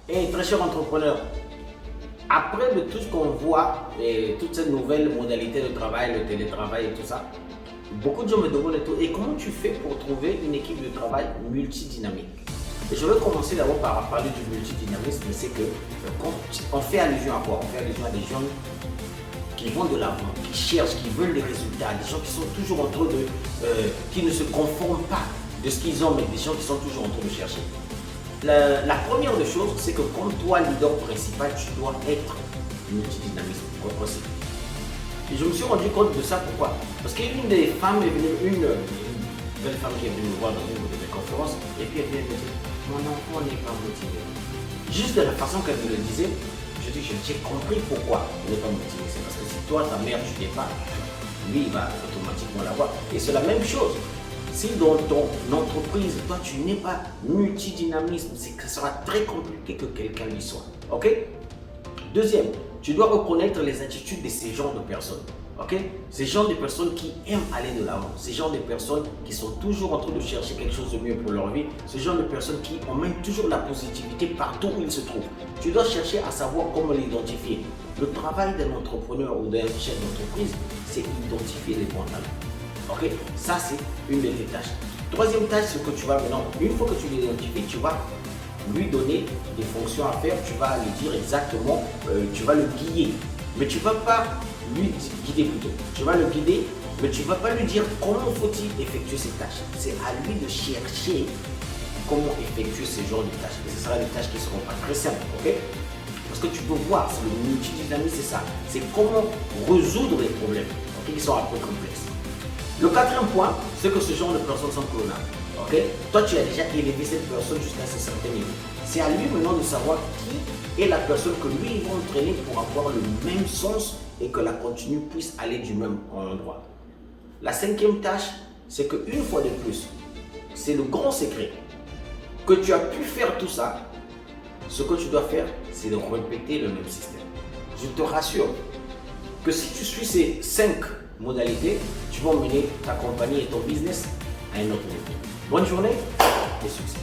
Et très cher entrepreneur, après de tout ce qu'on voit et toutes ces nouvelles modalités de travail, le télétravail et tout ça, beaucoup de gens me demandent et comment tu fais pour trouver une équipe de travail multidynamique? Et je vais commencer d'abord par parler du multidynamisme, c'est que quand on fait allusion à quoi? On fait allusion à des gens qui vont de l'avant, qui cherchent, qui veulent des résultats, des gens qui sont toujours en train de, qui ne se conforment pas de ce qu'ils ont, mais des gens qui sont toujours en train de chercher. La première des choses, c'est que comme toi, leader principal, tu dois être multidynamisme possible. Et je me suis rendu compte de ça, pourquoi? Parce qu'une des femmes est venue, une belle femme qui est venue me voir dans une de mes conférences, et puis elle vient me dire, mon enfant n'est pas motivé. Juste de la façon qu'elle me le disait, je dis, j'ai compris pourquoi il n'est pas motivé. C'est parce que si toi, ta mère, tu n'es pas, lui, il va automatiquement l'avoir. Et c'est la même chose. Si dans ton entreprise, toi, tu n'es pas multidynamisme, c'est que ça sera très compliqué que quelqu'un y soit. Ok? Deuxième, tu dois reconnaître les attitudes de ces genres de personnes. Ok? Ces genres de personnes qui aiment aller de l'avant. Ces genres de personnes qui sont toujours en train de chercher quelque chose de mieux pour leur vie. Ce genre de personnes qui emmènent toujours la positivité partout où ils se trouvent. Tu dois chercher à savoir comment l'identifier. Le travail d'un entrepreneur ou d'un chef d'entreprise, c'est identifier les bons talents. Ok, ça c'est une de tes tâches. Troisième tâche, c'est que tu vas maintenant, une fois que tu l'identifies, tu vas lui donner des fonctions à faire, tu vas lui dire exactement, tu vas le guider. Mais tu ne vas pas lui guider plutôt. Tu vas le guider, mais tu ne vas pas lui dire comment faut-il effectuer ces tâches. C'est à lui de chercher comment effectuer ce genre de tâches. Et ce sera des tâches qui ne seront pas très simples, ok? Parce que tu peux voir, c'est le multidynamisme, c'est ça. C'est comment résoudre les problèmes, ok, qui sont un peu complexes. Le quatrième point, c'est que ce genre de personnes sont clonables. Okay? Toi, tu as déjà élevé cette personne jusqu'à ce certain niveau. C'est à lui maintenant de savoir qui est la personne que lui, il va entraîner pour avoir le même sens et que la continue puisse aller du même endroit. La cinquième tâche, c'est qu'une fois de plus, c'est le grand secret. Que tu as pu faire tout ça, ce que tu dois faire, c'est de répéter le même système. Je te rassure que si tu suis ces 5 modalités, tu vas emmener ta compagnie et ton business à un autre niveau. Bonne journée et succès.